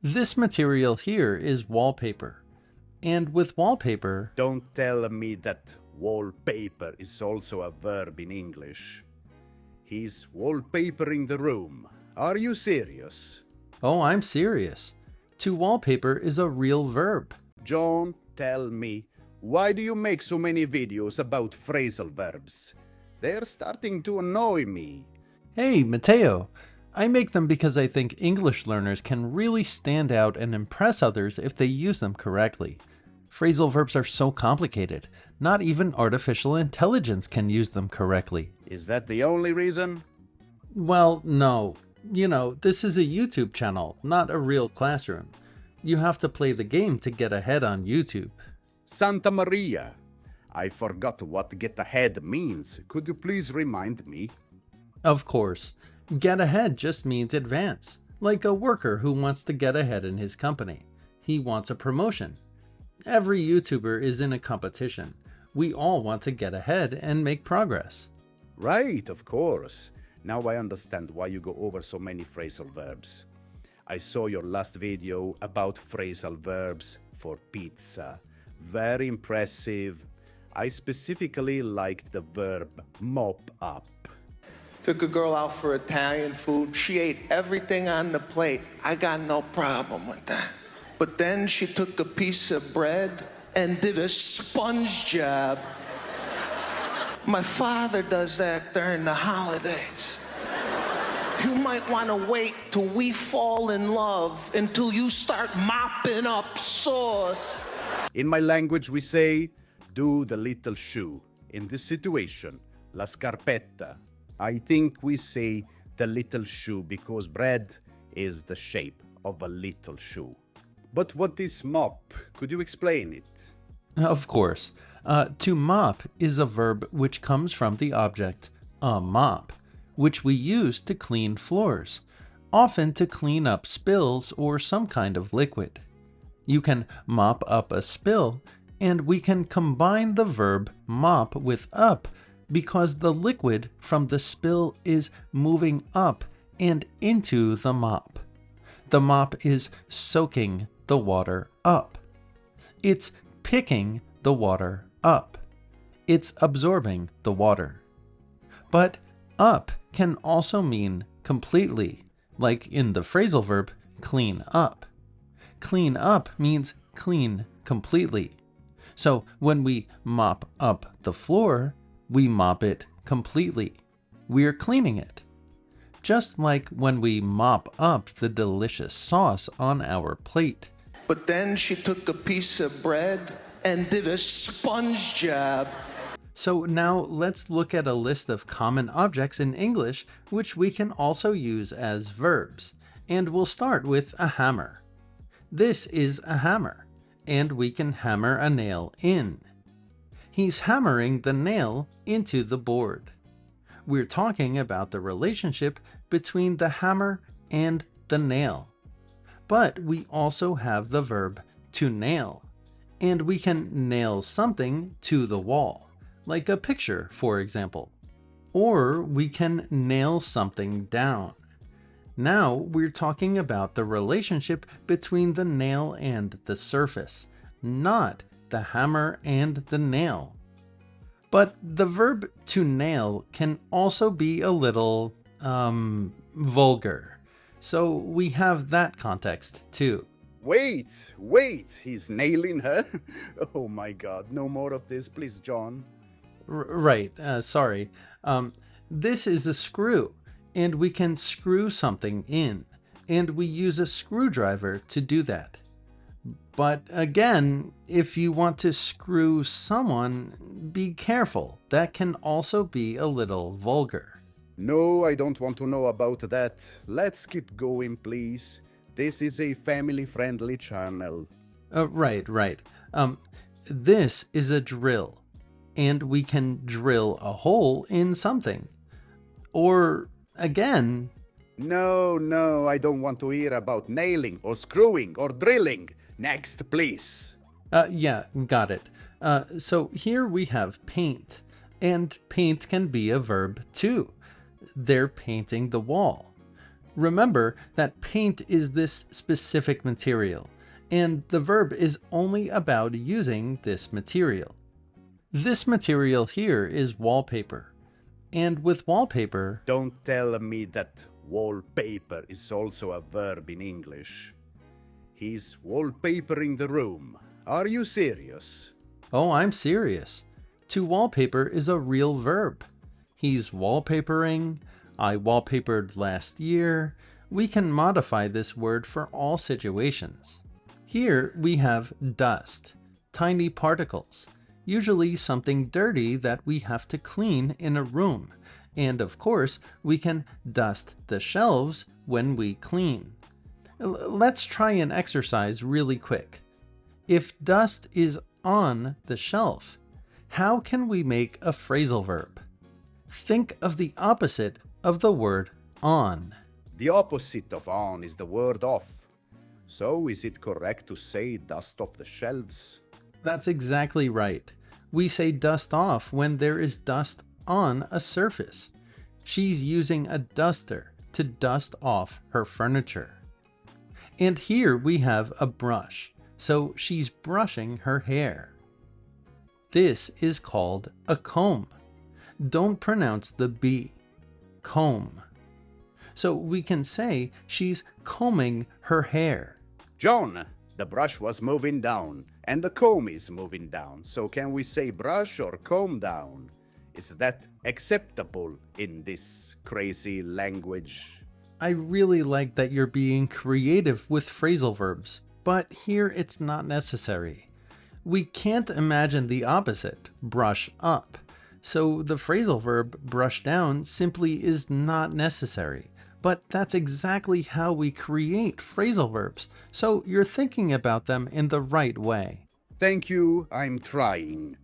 This material here is wallpaper. And with wallpaper, Don't tell me that wallpaper is also a verb in English. He's wallpapering the room. Are you serious? oh, I'm serious. To wallpaper is a real verb. John, tell me, why do you make so many videos about phrasal verbs? They're starting to annoy me. Hey, Mateo, I make them because I think English learners can really stand out and impress others if they use them correctly. Phrasal verbs are so complicated, not even artificial intelligence can use them correctly. Is that the only reason? Well, no. This is a YouTube channel, not a real classroom. You have to play the game to get ahead on YouTube. Santa Maria! I forgot what get ahead means. Could you please remind me? Of course, get ahead just means advance, like a worker who wants to get ahead in his company. He wants a promotion. Every YouTuber is in a competition. We all want to get ahead and make progress. Right, of course. Now I understand why you go over so many phrasal verbs. I saw your last video about phrasal verbs for pizza. Very impressive. I specifically liked the verb mop up. Took a girl out for Italian food. She ate everything on the plate. I got no problem with that. But then she took a piece of bread and did a sponge job. My father does that during the holidays. You might want to wait till we fall in love until you start mopping up sauce. In my language we say, do the little shoe. In this situation, la scarpetta. I think we say the little shoe because bread is the shape of a little shoe. But what is mop? Could you explain it? Of course, to mop is a verb which comes from the object a mop, which we use to clean floors, often to clean up spills or some kind of liquid. You can mop up a spill, and we can combine the verb mop with up because the liquid from the spill is moving up and into the mop. The mop is soaking the water up. It's picking the water up. It's absorbing the water. But up can also mean completely, like in the phrasal verb clean up. Clean up means clean completely. So when we mop up the floor, we mop it completely. We're cleaning it. Just like when we mop up the delicious sauce on our plate. But then she took a piece of bread and did a sponge job. So now let's look at a list of common objects in English which we can also use as verbs. And we'll start with a hammer. This is a hammer, and we can hammer a nail in. He's hammering the nail into the board. We're talking about the relationship between the hammer and the nail. But we also have the verb to nail, and we can nail something to the wall, like a picture, for example. Or we can nail something down. Now we're talking about the relationship between the nail and the surface, not the hammer and the nail. But the verb to nail can also be a little, vulgar. So we have that context too. Wait, he's nailing her? Oh my god, no more of this, please, John. Right, sorry. This is a screw, and we can screw something in, and we use a screwdriver to do that. But again, if you want to screw someone, be careful. That can also be a little vulgar. No, I don't want to know about that. Let's keep going, please. This is a family-friendly channel. Right. This is a drill, and we can drill a hole in something. Or, again... No, I don't want to hear about nailing or screwing or drilling. Next, please. Yeah, got it. So here we have paint, and paint can be a verb too. They're painting the wall. Remember that paint is this specific material, and the verb is only about using this material. This material here is wallpaper, and with wallpaper, Don't tell me that wallpaper is also a verb in English. He's wallpapering the room. Are you serious? oh, I'm serious. To wallpaper is a real verb. He's wallpapering. I wallpapered last year. We can modify this word for all situations. Here we have dust, tiny particles, usually something dirty that we have to clean in a room. And of course, we can dust the shelves when we clean. Let's try an exercise really quick. If dust is on the shelf, how can we make a phrasal verb? Think of the opposite of the word on. The opposite of on is the word off. So is it correct to say dust off the shelves? That's exactly right. We say dust off when there is dust on a surface. She's using a duster to dust off her furniture. And here we have a brush, so she's brushing her hair. This is called a comb. Don't pronounce the B. Comb. So we can say she's combing her hair. John, the brush was moving down and the comb is moving down. So can we say brush or comb down? Is that acceptable in this crazy language? I really like that you're being creative with phrasal verbs, but here it's not necessary. We can't imagine the opposite, brush up. So the phrasal verb brush down simply is not necessary. But that's exactly how we create phrasal verbs, so you're thinking about them in the right way. Thank you, I'm trying.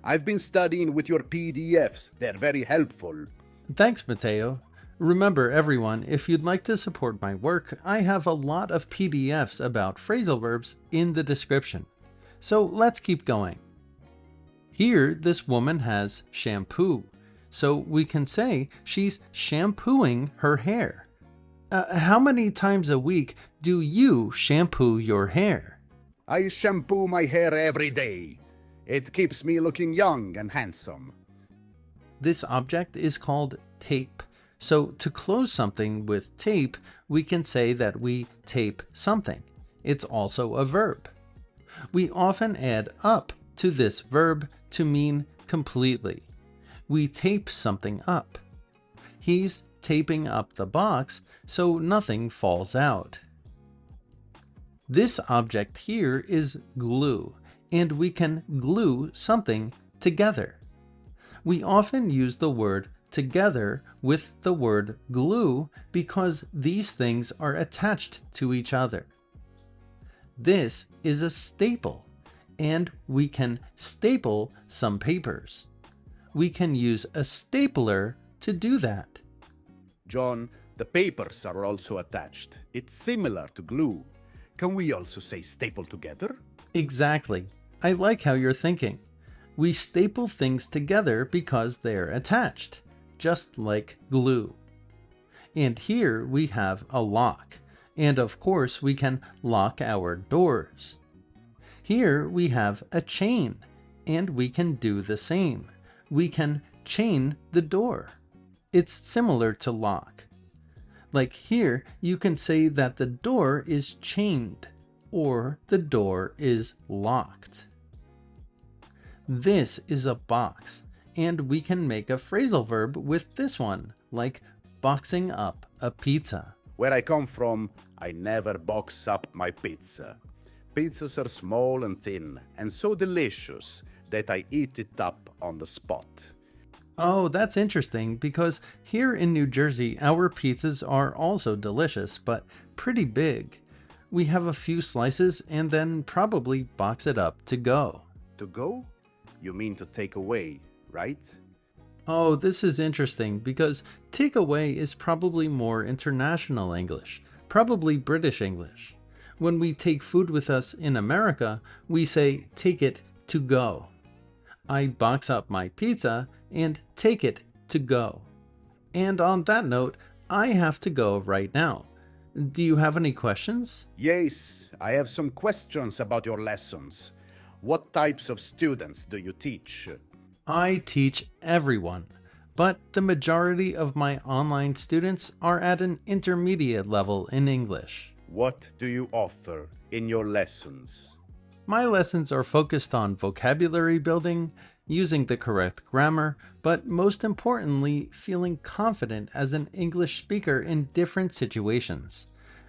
I've been studying with your PDFs. They're very helpful. Thanks, Matteo. Remember, everyone, if you'd like to support my work, I have a lot of PDFs about phrasal verbs in the description. So let's keep going. Here, this woman has shampoo, so we can say she's shampooing her hair. How many times a week do you shampoo your hair? I shampoo my hair every day. It keeps me looking young and handsome. This object is called tape. So to close something with tape, we can say that we tape something. It's also a verb. We often add up to this verb to mean completely. We tape something up. He's taping up the box so nothing falls out. This object here is glue, and we can glue something together. We often use the word together with the word glue because these things are attached to each other. This is a staple, and we can staple some papers. We can use a stapler to do that. John, the papers are also attached. It's similar to glue. Can we also say staple together? Exactly. I like how you're thinking. We staple things together because they're attached, just like glue. And here we have a lock. And of course we can lock our doors. Here we have a chain, and we can do the same. We can chain the door. It's similar to lock. Like here, you can say that the door is chained, or the door is locked. This is a box, and we can make a phrasal verb with this one, like boxing up a pizza. Where I come from, I never box up my pizza. Pizzas are small and thin, and so delicious that I eat it up on the spot. Oh, that's interesting, because here in New Jersey, our pizzas are also delicious, but pretty big. We have a few slices and then probably box it up to go. To go? You mean to take away, right? Oh, this is interesting, because takeaway is probably more international English, probably British English. When we take food with us in America, we say take it to go. I box up my pizza and take it to go. And on that note, I have to go right now. Do you have any questions? Yes, I have some questions about your lessons. What types of students do you teach? I teach everyone, but the majority of my online students are at an intermediate level in English. What do you offer in your lessons? My lessons are focused on vocabulary building, using the correct grammar, but most importantly, feeling confident as an English speaker in different situations.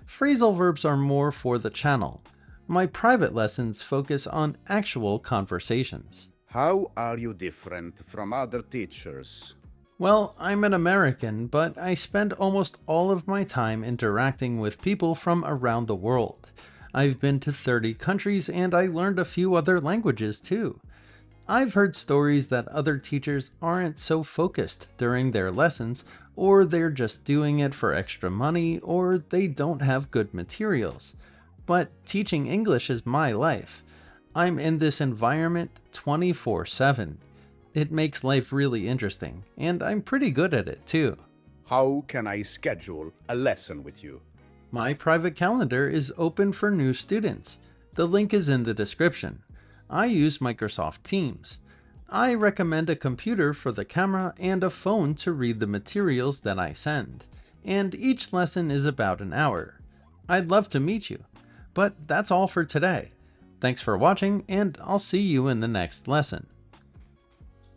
Phrasal verbs are more for the channel. My private lessons focus on actual conversations. How are you different from other teachers? Well, I'm an American, but I spend almost all of my time interacting with people from around the world. I've been to 30 countries and I learned a few other languages too. I've heard stories that other teachers aren't so focused during their lessons, or they're just doing it for extra money, or they don't have good materials. But teaching English is my life. I'm in this environment 24/7. It makes life really interesting, and I'm pretty good at it too. How can I schedule a lesson with you? My private calendar is open for new students. The link is in the description. I use Microsoft Teams. I recommend a computer for the camera and a phone to read the materials that I send. And each lesson is about an hour. I'd love to meet you. But that's all for today. Thanks for watching, and I'll see you in the next lesson.